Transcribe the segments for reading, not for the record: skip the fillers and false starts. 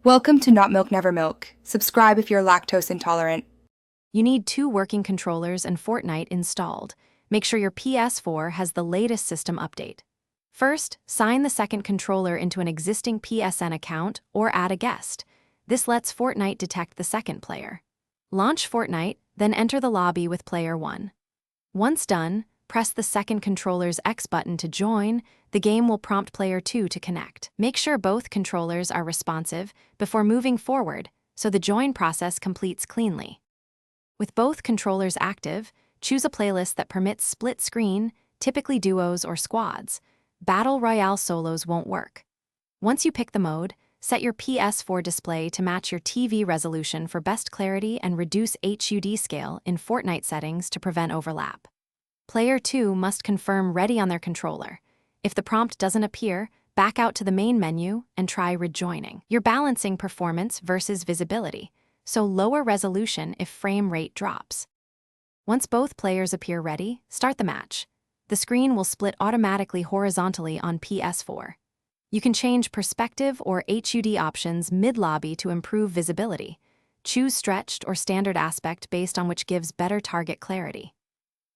Welcome to Not Milk Never Milk. Subscribe if you're lactose intolerant. You need 2 working controllers and Fortnite installed. Make sure your PS4 has the latest system update. First, sign the second controller into an existing PSN account or add a guest. This lets Fortnite detect the second player. Launch Fortnite, then enter the lobby with player 1. Once done, press the second controller's X button to join. The game will prompt player 2 to connect. Make sure both controllers are responsive before moving forward so the join process completes cleanly. With both controllers active, choose a playlist that permits split screen, typically duos or squads. Battle Royale solos won't work. Once you pick the mode, set your PS4 display to match your TV resolution for best clarity and reduce HUD scale in Fortnite settings to prevent overlap. Player 2 must confirm ready on their controller. If the prompt doesn't appear, back out to the main menu and try rejoining. You're balancing performance versus visibility, so lower resolution if frame rate drops. Once both players appear ready, start the match. The screen will split automatically horizontally on PS4. You can change perspective or HUD options mid-lobby to improve visibility. Choose stretched or standard aspect based on which gives better target clarity.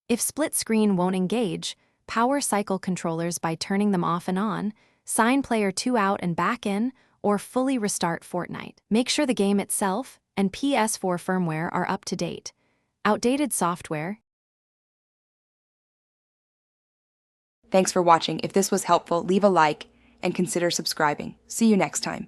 If split screen won't engage, power cycle controllers by turning them off and on, sign player 2 out and back in, or fully restart Fortnite. Make sure the game itself and PS4 firmware are up to date. Outdated software. Thanks for watching. If this was helpful, leave a like and consider subscribing. See you next time.